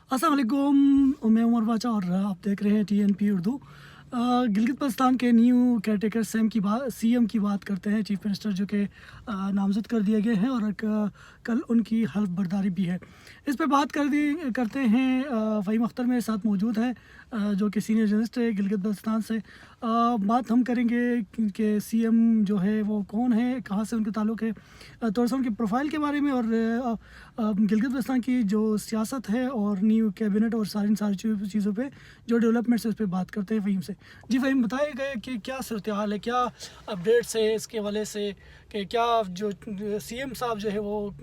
अस्सलाम वालेकुम, मैं उमर बाचा और आप देख रहे हैं TNP उर्दू। गिलगित बल्तिस्तान के न्यू केयरटेकर सीएम की बात करते हैं, चीफ मिनिस्टर जो कि नामजद कर दिए गए हैं और कल उनकी हल्फ बर्दारी भी है। इस पे बात करते हैं। फ़हीम अख्तर मेरे साथ मौजूद है जो कि सीनियर जर्नलिस्ट है गिलगित बल्तिस्तान से। बात हम करेंगे कि सीएम जो है वो कौन है, कहाँ से उनके ताल्लुक़ है, थोड़ा सा उनके प्रोफाइल के बारे में और गिलगित बल्तिस्तान की जो सियासत है और न्यू कैबिनेट और सारी चीज़ों पे जो डेवलपमेंट्स है उस पर बात करते हैं फ़हीम से। जी फ़हीम, बताए गए कि क्या सूरत हाल है, क्या अपडेट्स है इसके हवाले से कि क्या जो सीएम साहब जो है वो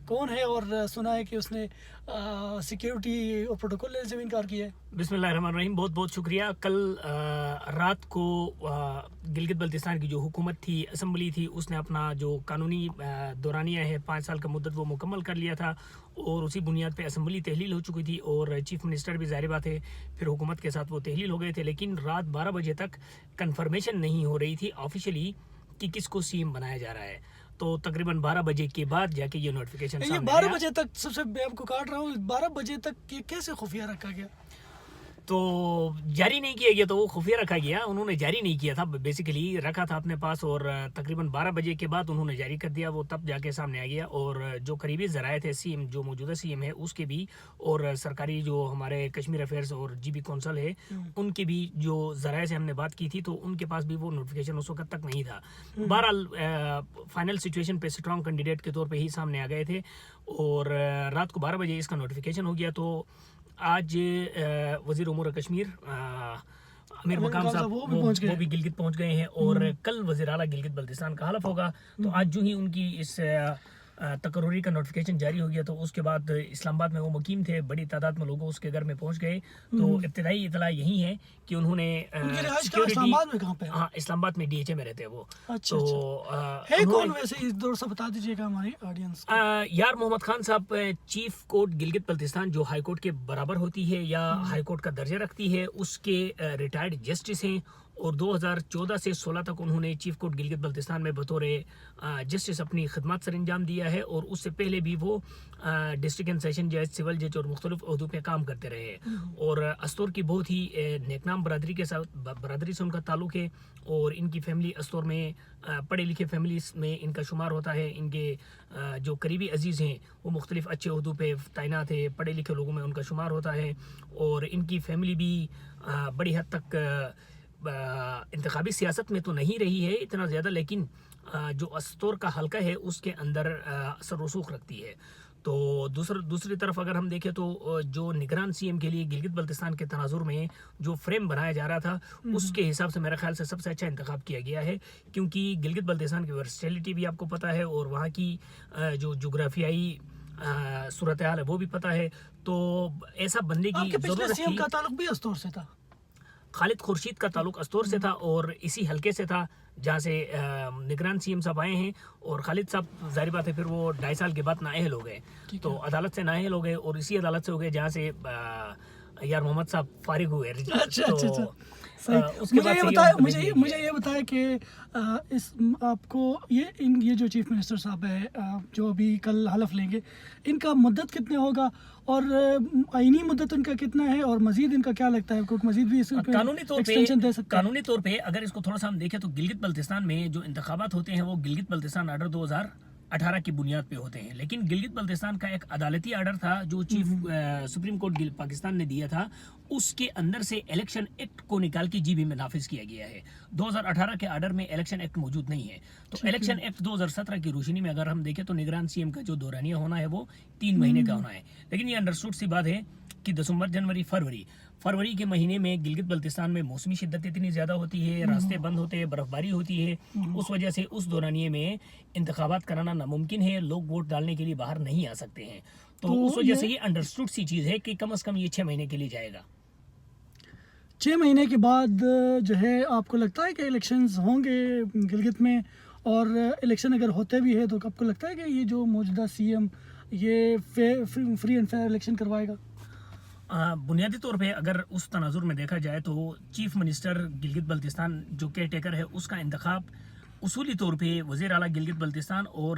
कौन है, और सुना है कि उसने सिक्योरिटी और प्रोटोकॉल लेने से भी इनकार किया है। बिस्मिल्लाहिर्रहमानिर्रहीम, बहुत बहुत शुक्रिया। कल रात को गिलगित बल्तिस्तान की जो हुकूमत थी, असम्बली थी, उसने अपना जो कानूनी दौरानिया है 5 साल का मुद्दत वो मुकम्मल कर लिया था और उसी बुनियाद पे असम्बली तहलील हो चुकी थी और चीफ मिनिस्टर भी ज़ाहिर बात है फिर हुकूमत के साथ वो तहलील हो गए थे। लेकिन रात 12 बजे तक कन्फर्मेशन नहीं हो रही थी ऑफिशियली कि किसको सीएम बनाया जा रहा है। तो तकरीबन 12 बजे के बाद जाके ये नोटिफिकेशन ये 12 बजे तक, सबसे मैं आपको काट रहा हूँ, 12 बजे तक ये कैसे खुफिया रखा गया? तो जारी नहीं किया गया, तो वो खुफिया रखा गया, उन्होंने जारी नहीं किया था, बेसिकली रखा था अपने पास और तकरीबन 12 बजे के बाद उन्होंने जारी कर दिया, वो तब जाके सामने आ गया। और जो करीबी ज़राए थे सीएम, जो मौजूदा सीएम है उसके भी, और सरकारी जो हमारे कश्मीर अफेयर्स और जीबी कौंसल है उनके भी जो ज़राए से हमने बात की थी, तो उनके पास भी वो नोटिफिकेशन उस वक्त तक नहीं था। बहरहाल फाइनल सिचुएशन पे स्ट्रॉन्ग कैंडिडेट के तौर पे ही सामने आ गए थे और रात को 12 बजे इसका नोटिफिकेशन हो गया। तो आज वज़ीर उमूर कश्मीर आमिर मकाम साहब वो भी गिलगित पहुंच गए हैं और कल वज़ीर आला गिलगित बल्तिस्तान का हलफ होगा। तो आज जो ही उनकी इस तकर्री का नोटिफिकेशन जारी हो गया, तो उसके बाद इस्लामाबाद में वो मुकीम थे, बड़ी तादाद में लोग उसके घर में पहुंच गए। तो इब्तिदाई इतला यही है कि उन्होंने इस्लामाबाद में कहाँ पे? हाँ, इस्लामाबाद में DHA में रहते हैं वो। अच्छा, तो है कौन वैसे, इस दौर से बता दीजिएगा हमारी ऑडियंस को। यार मोहम्मद खान साहब चीफ कोर्ट गिलगित बल्तिस्तान जो हाई कोर्ट के बराबर होती है या हाई कोर्ट का दर्जा रखती है, उसके रिटायर्ड जस्टिस हैं और 2014 से 16 तक उन्होंने चीफ कोर्ट गिलगित बल्तिस्तान में बतौर जस्टिस अपनी खिदमत सर अंजाम दिया है और उससे पहले भी वो डिस्ट्रिक्ट एंड सेशन जज, सिविल जज और मुख्तलिफ ओहदों पे काम करते रहे हैं। और अस्तौर की बहुत ही नेकनाम बरादरी के साथ बरादरी से उनका ताल्लुक है और इनकी फैमिली अस्तौर में पढ़े लिखे फैमिलीज में इनका शुमार होता है। इनके जो करीबी अजीज़ हैं वो मुख्तलिफ अच्छे ओहदों पे तैनात है, पढ़े लिखे लोगों में उनका शुमार होता है और इनकी फैमिली भी बड़ी हद तक इंतखाबी सियासत में तो नहीं रही है इतना ज़्यादा, लेकिन जो अस्तौर का हल्का है उसके अंदर असर रसूख रखती है। तो दूसरी तरफ अगर हम देखें तो जो निगरान सीएम के लिए गिलगित बल्तिस्तान के तनाजुर में जो फ्रेम बनाया जा रहा था उसके हिसाब से मेरे ख्याल से सबसे अच्छा इंतखाब किया गया है, क्योंकि गिलगित बल्तिस्तान की वर्सटिलिटी भी आपको पता है और वहाँ की जो जोग्राफियाई सूरत हाल है वो भी पता है। तो ऐसा बंदे की ज़रूरत थी। का ताल्लुक भी अस्तौर से था, खालिद खुर्शीद का ताल्लुक अस्तौर से था और इसी हलके से था जहाँ से निगरान सीएम साहब आए हैं। और खालिद साहब ज़ाहिर बात है फिर वो 2.5 साल के बाद नाअहल हो गए, तो अदालत से नाअहल हो गए और इसी अदालत से हो गए जहाँ से यार मोहम्मद साहब फारिग हुए। अच्छा। मुझे ये बताया कि इस आपको ये जो चीफ मिनिस्टर साहब है जो अभी कल हलफ लेंगे, इनका मुद्दत कितने होगा और आईनी मुद्दत उनका कितना है और मजीद इनका क्या लगता है, कोई मजीद भी कानूनी तौर पे अगर इसको थोड़ा सा हम देखें तो गिलगित बल्तिस्तान में जो इंतखाबात होते हैं वो गिलगित बल्तिस्तान आर्डर 2018 की बुनियाद पे होते हैं। लेकिन गिलगित बल्तिस्तान का एक अदालती आर्डर था जो चीफ सुप्रीम कोर्ट पाकिस्तान ने दिया था, उसके अंदर से इलेक्शन एक्ट को निकाल के जीबी में नाफिज किया गया है। 2018 के आर्डर में इलेक्शन एक्ट मौजूद नहीं है। तो इलेक्शन एक्ट 2017 की रोशनी में अगर हम देखें तो निगरान सीएम का जो दौरानिया होना है वो 3 महीने का होना है। लेकिन ये अंडरस्टूड सी बात है कि दिसंबर, जनवरी, फरवरी के महीने में गिलगित बल्तिस्तान में मौसमी शिद्दत इतनी ज़्यादा होती है, रास्ते बंद होते हैं, बर्फबारी होती है, उस वजह से उस दौरानिए में इंतखाबात कराना नामुमकिन है, लोग वोट डालने के लिए बाहर नहीं आ सकते हैं। तो उस वजह से ये अंडरस्टूड सी चीज़ है कि कम से कम ये 6 महीने के लिए जाएगा। 6 महीने के बाद जो है आपको लगता है कि इलेक्शंस होंगे गिलगित में, और इलेक्शन अगर होते भी है तो आपको लगता है कि ये जो मौजूदा सीएम ये फ्री एंड फेयर इलेक्शन करवाएगा? बुनियादी तौर पे अगर उस तनाजुर में देखा जाए तो चीफ मिनिस्टर गिलगित बल्तिस्तान जो केयर टेकर है उसका इंतखाब اصولی طور پہ وزیر اعلیٰ گلگت بلتستان اور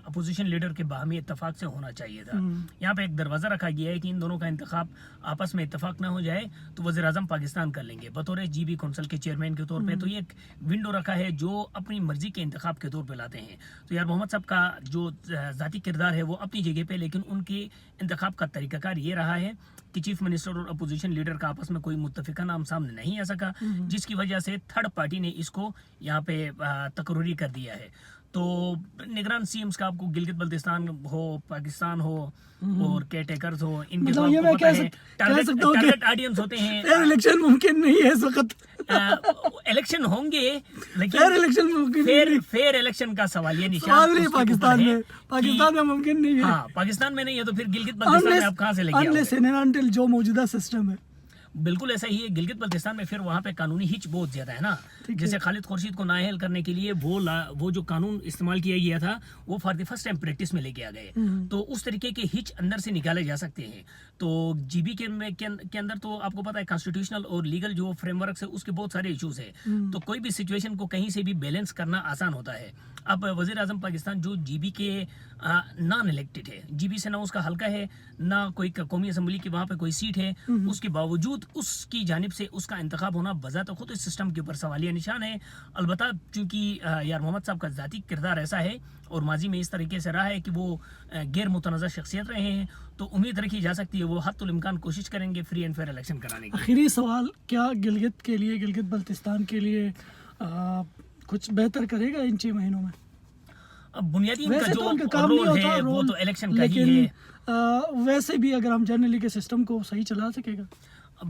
اپوزیشن لیڈر کے باہمی اتفاق سے ہونا چاہیے تھا. یہاں پہ ایک دروازہ رکھا گیا ہے کہ ان دونوں کا انتخاب آپس میں اتفاق نہ ہو جائے تو وزیر اعظم پاکستان کر لیں گے بطور جی بی کونسل کے چیئرمین کے طور پہ. تو یہ ایک ونڈو رکھا ہے جو اپنی مرضی کے انتخاب کے طور پہ لاتے ہیں. تو یار محمد صاحب کا جو ذاتی کردار ہے وہ اپنی جگہ پہ، لیکن ان کے انتخاب کا طریقہ کار یہ رہا ہے کہ چیف منسٹر اور اپوزیشن لیڈر کا آپس میں کوئی متفقہ نام سامنے نہیں آ سکا، جس کی وجہ سے تھرڈ پارٹی نے اس کو یہاں پہ تقرری کر دیا ہے. تو نگران سی ایم کا آپ کو گلگت بلتستان ہو، پاکستان ہو اور کیئر ٹیکرز ہو، ان کے مطلب یہ میں کہہ سکتا ہوں ٹارگٹ آڈینس ہوتے ہیں. فیئر الیکشن ممکن نہیں ہے اس وقت. الیکشن ہوں گے لیکن فیئر الیکشن ممکن فیئر الیکشن کا سوالیہ نشان سوال نہیں اس کے پاکستان اوپر ہے میں. پاکستان میں ممکن نہیں ہے. ہاں پاکستان میں نہیں ہے تو پھر گلگت بلتستان میں آپ کہاں سے لگے unless and until جو موجودہ سسٹم ہے. بالکل ایسا ہی ہے. گلگت بلتستان میں پھر وہاں پہ قانونی ہچ بہت زیادہ ہے نا. جیسے خالد خورشید کو نااہل کرنے کے لیے وہ جو قانون استعمال کیا گیا تھا وہ for the first time practice میں لے کے آ گئے. تو اس طریقے کے ہچ اندر سے نکالے جا سکتے ہیں. تو جی بی کے اندر تو آپ کو پتا ہے کانسٹیٹیوشنل اور لیگل جو فریم ورکس ہے اس کے بہت سارے ایشوز ہیں. تو کوئی بھی سچویشن کو کہیں سے بھی بیلنس کرنا آسان ہوتا ہے. اب وزیر اعظم پاکستان جو جی بی کے نان الیکٹڈ ہے، جی بی سے نہ اس کا حلقہ ہے نہ کوئی قومی اسمبلی کی وہاں پہ کوئی سیٹ ہے، اس کے باوجود اس کی جانب سے اس کا انتخاب ہونا بذات خود اس سسٹم کے اوپر سوالیہ نشان ہے. البتہ چونکہ یار محمد صاحب کا ذاتی کردار ایسا ہے اور ماضی میں اس طریقے سے رہا ہے کہ وہ غیر متنازع شخصیت رہے ہیں، تو امید رکھی جا سکتی ہے وہ حتی الامکان کوشش کریں گے فری اینڈ فیئر الیکشن کرانے کی. آخری سوال، کیا گلگت کے لیے، گلگت بلتستان کے لیے کچھ بہتر کرے گا ان 6 مہینوں میں؟ اب بنیادی ان کا ویسے تو ان کا جو کام نہیں رول ہوتا ہے وہ رول، تو الیکشن کا ہی لیکن ہے. ویسے بھی اگر ہم جنرلی کے سسٹم کو صحیح چلا سکے گا.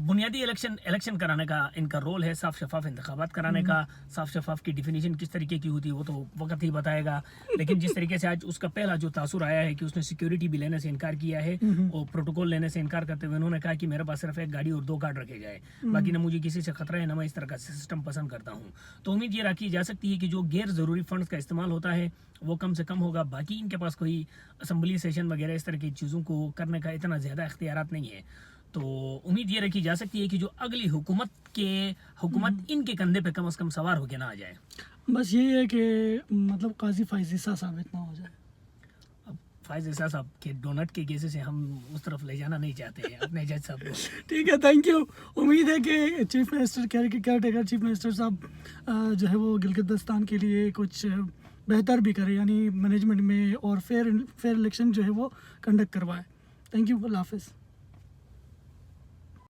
بنیادی الیکشن کرانے کا ان کا رول ہے، صاف شفاف انتخابات کرانے کا. صاف شفاف کی ڈیفینیشن کس طریقے کی ہوتی ہے وہ تو وقت ہی بتائے گا. لیکن جس طریقے سے آج اس کا پہلا جو تاثر آیا ہے کہ اس نے سیکیورٹی بھی لینے سے انکار کیا ہے اور پروٹوکول لینے سے انکار کرتے ہوئے انہوں نے کہا کہ میرے پاس صرف ایک گاڑی اور 2 کارڈ رکھے جائے، باقی نہ مجھے کسی سے خطرہ ہے نہ میں اس طرح کا سسٹم پسند کرتا ہوں. تو امید یہ رکھی جا سکتی ہے کہ جو غیر ضروری فنڈز کا استعمال ہوتا ہے وہ کم سے کم ہوگا. باقی ان کے پاس کوئی اسمبلی سیشن وغیرہ اس طرح کی چیزوں کو کرنے کا اتنا زیادہ اختیارات نہیں ہے. تو امید یہ رکھی جا سکتی ہے کہ جو اگلی حکومت ان کے کندھے پہ کم از کم سوار ہو کے نہ آ جائے. بس یہی ہے کہ مطلب قاضی فائز عیسیٰ ثابت نہ ہو جائے. اب فائز عیسیٰ صاحب کے ڈونٹ کے کیسے سے ہم اس طرف لے جانا نہیں چاہتے ہیں اپنے جج صاحب کو. ٹھیک ہے، تھینک یو. امید ہے کہ chief minister care taker chief minister صاحب جو ہے وہ گلگت بلتستان کے لیے کچھ بہتر بھی کرے، یعنی مینجمنٹ میں، اور فیئر الیکشن جو ہے وہ کنڈکٹ کروائے. تھینک یو، اللہ حافظ.